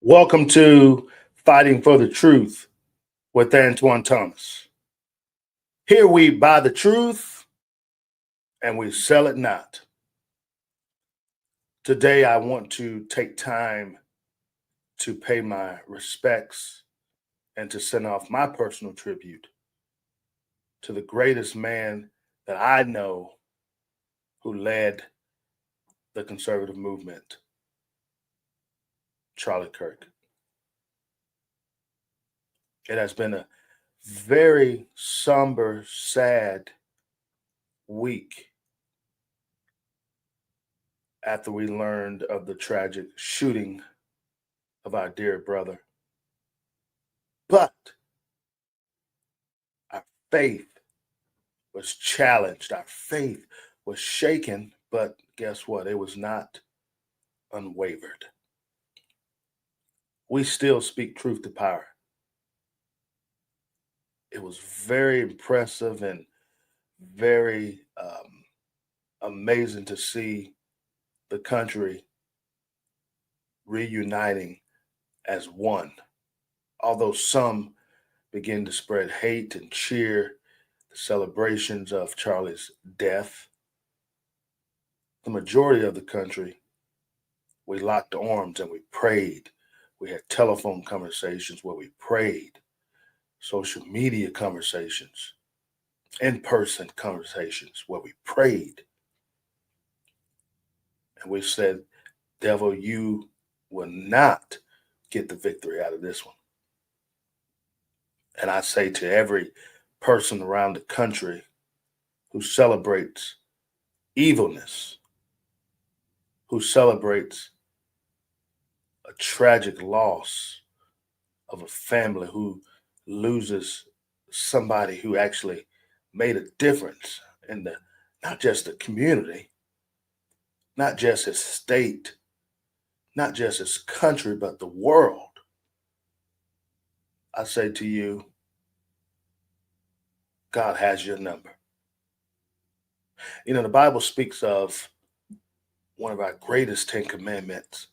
Welcome to Fighting for the Truth with Antoine Thomas. Here we buy the truth and we sell it not. Today, I want to take time to pay my respects and to send off my personal tribute to the greatest man that I know who led the conservative movement, Charlie Kirk. It has been a very somber, sad week after we learned of the tragic shooting of our dear brother. But our faith was challenged, our faith was shaken, but guess what? It was not unwavered. We still speak truth to power. It was very impressive and very amazing to see the country reuniting as one. Although some begin to spread hate and cheer the celebrations of Charlie's death, the majority of the country, we locked arms and we prayed. We had telephone conversations where we prayed, social media conversations, in-person conversations where we prayed. And we said, devil, you will not get the victory out of this one. And I say to every person around the country who celebrates evilness, who celebrates a tragic loss of a family who loses somebody who actually made a difference in not just the community, not just his state, not just his country, but the world. I say to you, God has your number. You know, the Bible speaks of one of our greatest 10 commandments: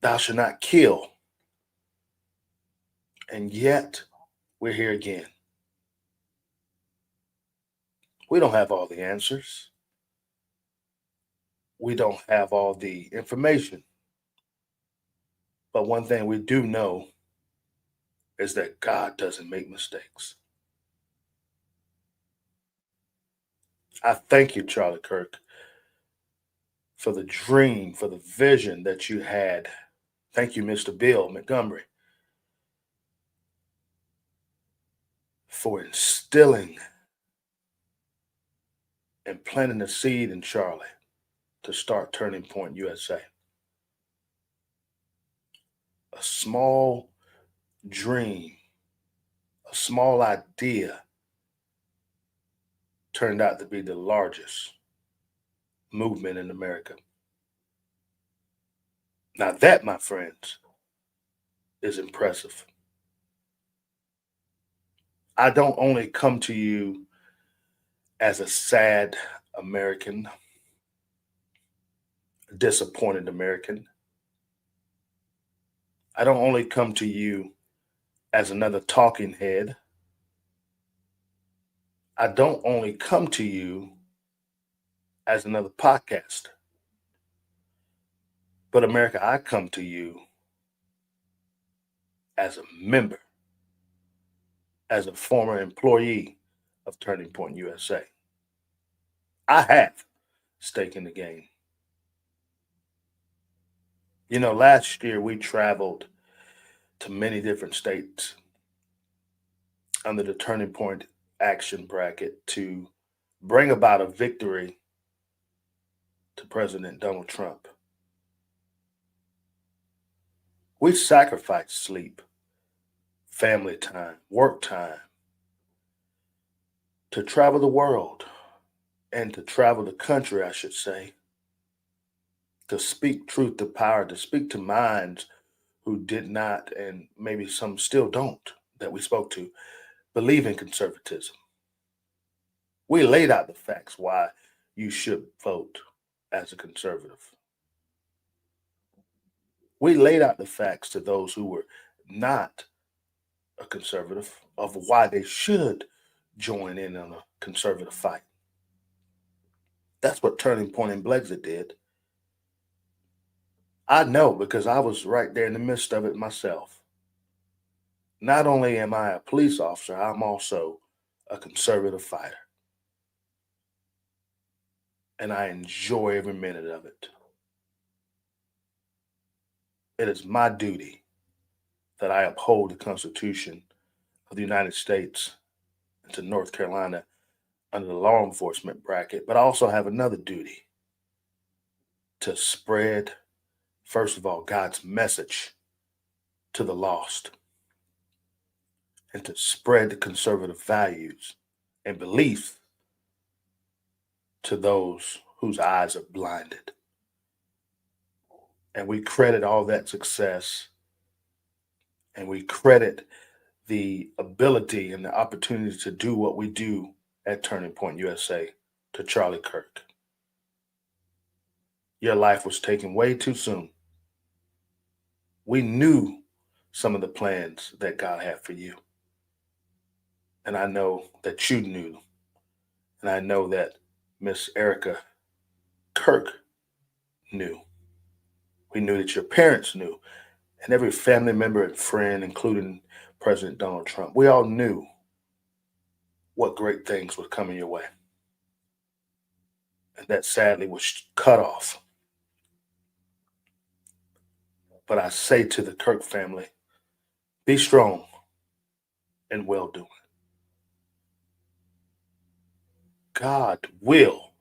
thou shalt not kill. And yet, we're here again. We don't have all the answers. We don't have all the information. But one thing we do know is that God doesn't make mistakes. I thank you, Charlie Kirk, for the dream, for the vision that you had. Thank you, Mr. Bill Montgomery, for instilling and planting a seed in Charlie to start Turning Point USA. A small dream, a small idea turned out to be the largest movement in America. Now that, my friends, is impressive. I don't only come to you as a sad American, a disappointed American. I don't only come to you as another talking head. I don't only come to you as another podcaster. But America, I come to you as a member, as a former employee of Turning Point USA. I have stake in the game. You know, last year we traveled to many different states under the Turning Point action bracket to bring about a victory to President Donald Trump. We sacrificed sleep, family time, work time to travel the world and to travel the country, I should say, to speak truth to power, to speak to minds who did not, and maybe some still don't, that we spoke to, believe in conservatism. We laid out the facts why you should vote as a conservative. We laid out the facts to those who were not a conservative of why they should join in on a conservative fight. That's what Turning Point in Brexit did. I know because I was right there in the midst of it myself. Not only am I a police officer, I'm also a conservative fighter. And I enjoy every minute of it. It is my duty that I uphold the Constitution of the United States and to North Carolina under the law enforcement bracket, but I also have another duty to spread, first of all, God's message to the lost and to spread the conservative values and beliefs to those whose eyes are blinded. And we credit all that success and we credit the ability and the opportunity to do what we do at Turning Point USA to Charlie Kirk. Your life was taken way too soon. We knew some of the plans that God had for you. And I know that you knew. And I know that Miss Erica Kirk knew. We knew that your parents knew. And every family member and friend, including President Donald Trump, we all knew what great things were coming your way. And that sadly was cut off. But I say to the Kirk family, be strong and well doing. God will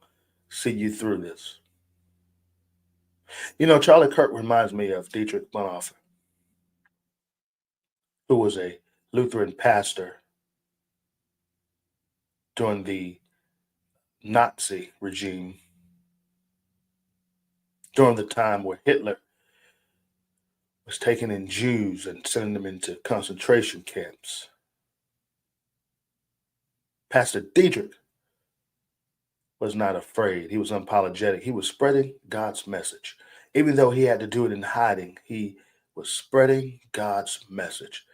see you through this. You know, Charlie Kirk reminds me of Dietrich Bonhoeffer, who was a Lutheran pastor during the Nazi regime, during the time where Hitler was taking in Jews and sending them into concentration camps. Pastor Dietrich was not afraid. He was unapologetic. He was spreading God's message. Even though he had to do it in hiding, he was spreading God's message.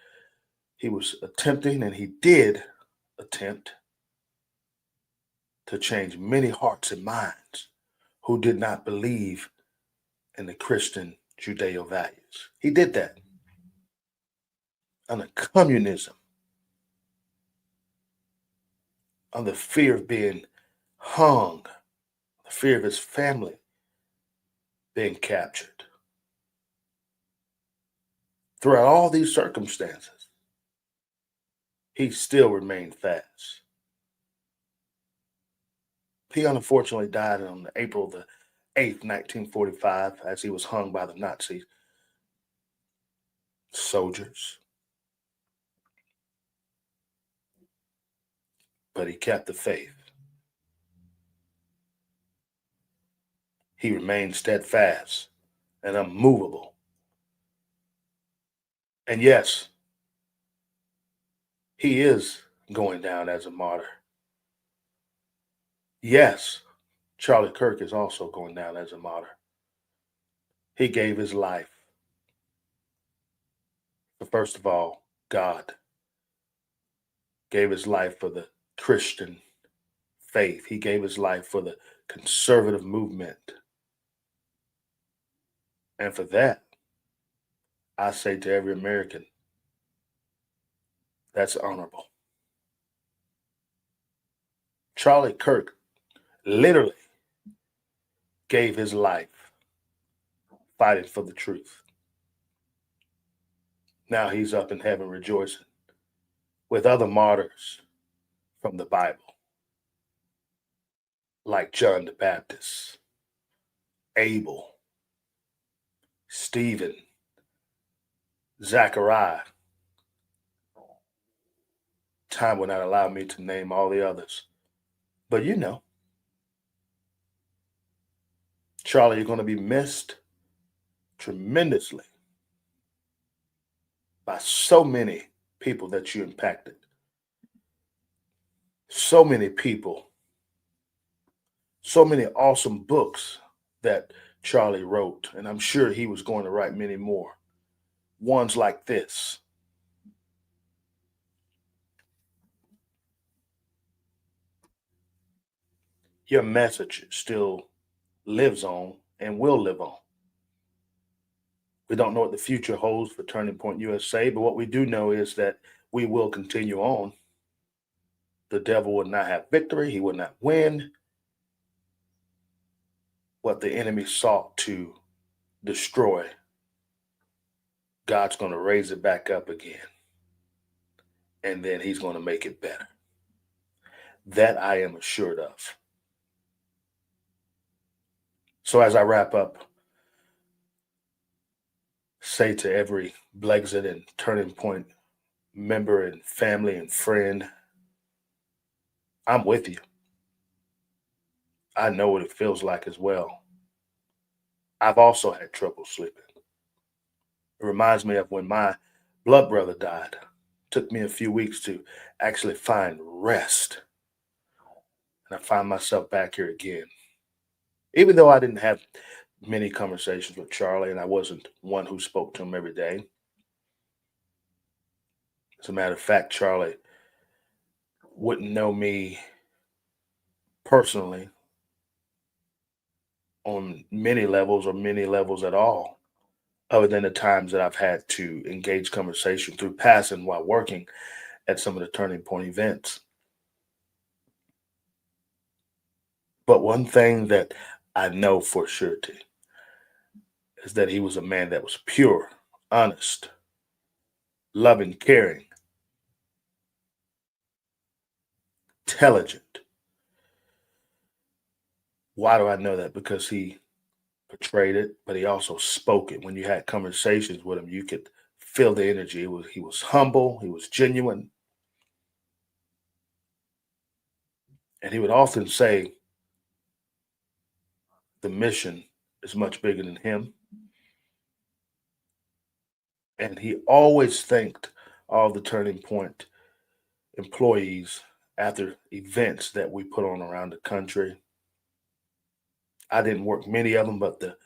He was attempting, and he did attempt to change many hearts and minds who did not believe in the Christian Judeo values. He did that under communism, under fear of being hung, the fear of his family being captured. Throughout all these circumstances, he still remained fast. He unfortunately died on April the 8th, 1945, as he was hung by the Nazi soldiers. But he kept the faith. He remained steadfast and unmovable. And yes, he is going down as a martyr. Yes, Charlie Kirk is also going down as a martyr. He gave his life. But first of all, God gave his life for the Christian faith. He gave his life for the conservative movement. And for that, I say to every American, that's honorable. Charlie Kirk literally gave his life fighting for the truth. Now he's up in heaven rejoicing with other martyrs from the Bible, like John the Baptist, Abel, Stephen, Zechariah. Time will not allow me to name all the others. But you know, Charlie, you're going to be missed tremendously by so many people that you impacted. So many people, so many awesome books that Charlie wrote, and I'm sure he was going to write many more, ones like this. Your message still lives on and will live on. We don't know what the future holds for Turning Point USA, but what we do know is that we will continue on. The devil will not have victory, he will not win. What the enemy sought to destroy, God's going to raise it back up again, and then he's going to make it better. That I am assured of. So as I wrap up, say to every Blexit and Turning Point member and family and friend, I'm with you. I know what it feels like as well. I've also had trouble sleeping. It reminds me of when my blood brother died. It took me a few weeks to actually find rest. And I find myself back here again. Even though I didn't have many conversations with Charlie and I wasn't one who spoke to him every day. As a matter of fact, Charlie wouldn't know me personally on many levels or many levels at all, other than the times that I've had to engage conversation through passing while working at some of the Turning Point events. But one thing that I know for surety is that he was a man that was pure, honest, loving, caring, intelligent. Why do I know that? Because he portrayed it, but he also spoke it. When you had conversations with him, you could feel the energy. He was humble, he was genuine, and he would often say the mission is much bigger than him. And he always thanked all the Turning Point employees after events that we put on around the country. I didn't work many of them, but the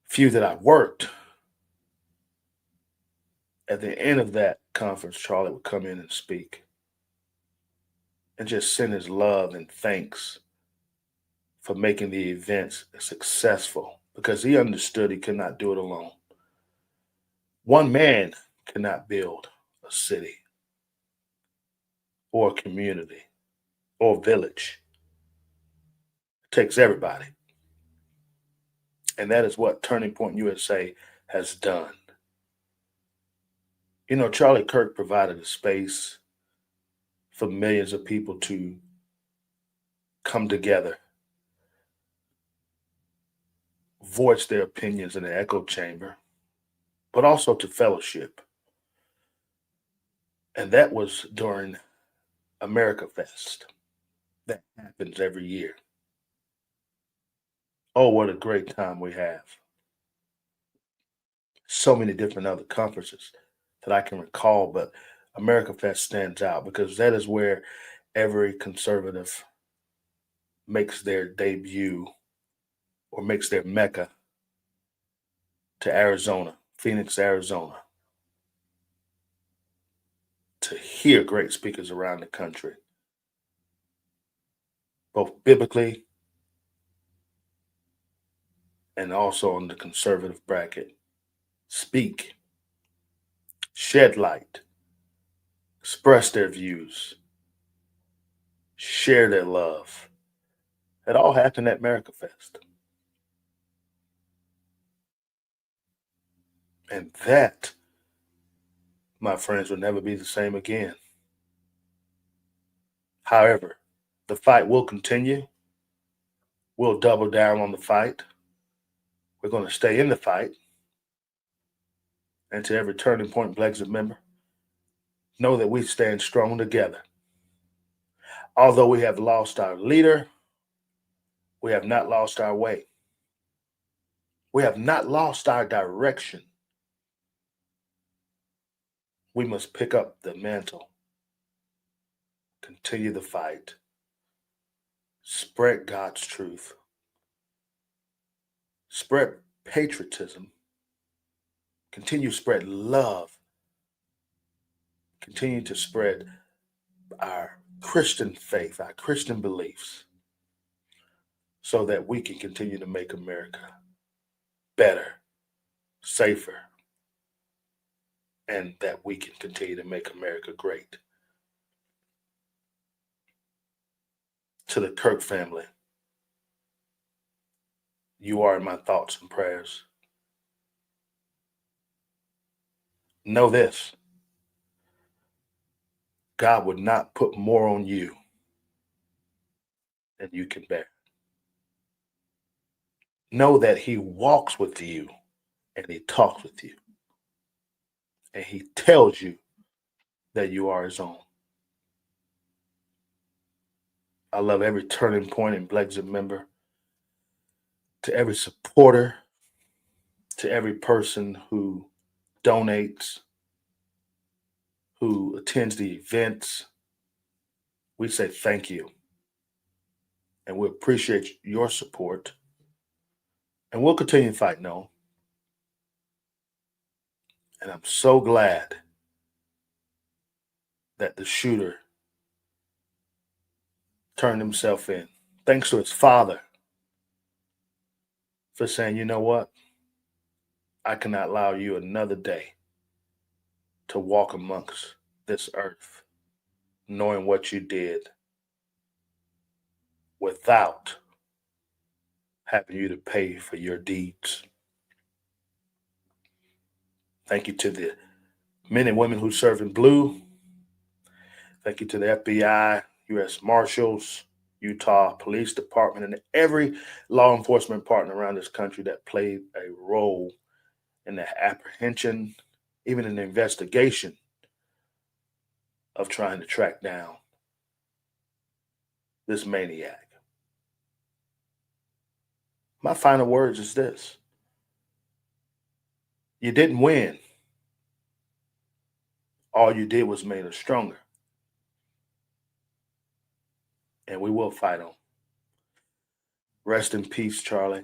few that I worked, at the end of that conference, Charlie would come in and speak and just send his love and thanks for making the events successful because he understood he could not do it alone. One man cannot build a city or a community or a village. It takes everybody. And that is what Turning Point USA has done. You know, Charlie Kirk provided a space for millions of people to come together, voice their opinions in the echo chamber, but also to fellowship. And that was during America Fest. That happens every year. Oh, what a great time we have. So many different other conferences that I can recall, but America Fest stands out because that is where every conservative makes their debut or makes their mecca to Arizona, Phoenix, Arizona, to hear great speakers around the country, both biblically and also in the conservative bracket, speak, shed light, express their views, share their love. It all happened at America Fest. And that, my friends, will never be the same again. However, the fight will continue. We'll double down on the fight. We're going to stay in the fight. And to every Turning Point Brexit member, know that we stand strong together. Although we have lost our leader, we have not lost our way. We have not lost our direction. We must pick up the mantle, continue the fight, spread God's truth, spread patriotism, continue to spread love, continue to spread our Christian faith, our Christian beliefs, so that we can continue to make America better, safer, and that we can continue to make America great. To the Kirk family, you are in my thoughts and prayers. Know this: God would not put more on you than you can bear. Know that He walks with you and He talks with you and He tells you that you are His own. I love every turning point and Brexit member, to every supporter, to every person who donates, who attends the events. We say thank you. And we appreciate your support. And we'll continue fighting on. And I'm so glad that the shooter turned himself in. Thanks to his father for saying, you know what? I cannot allow you another day to walk amongst this earth, knowing what you did without having you to pay for your deeds. Thank you to the men and women who serve in blue. Thank you to the FBI, U.S. Marshals, Utah Police Department, and every law enforcement partner around this country that played a role in the apprehension, even in the investigation of trying to track down this maniac. My final words is this: you didn't win. All you did was made us stronger. And we will fight on. Rest in peace, Charlie.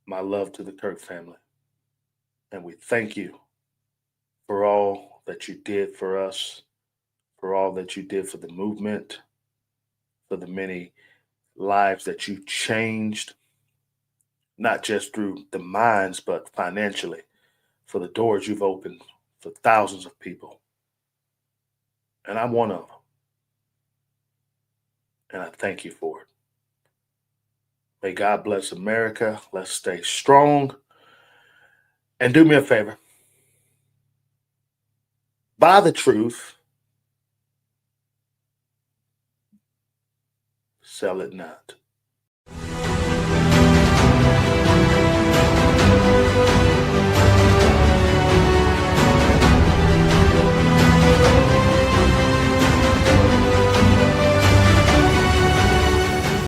My love to the Kirk family. And we thank you for all that you did for us, for all that you did for the movement, for the many lives that you changed, not just through the minds, but financially, for the doors you've opened for thousands of people. And I'm one of them. And I thank you for it. May God bless America. Let's stay strong. And do me a favor: buy the truth, sell it not.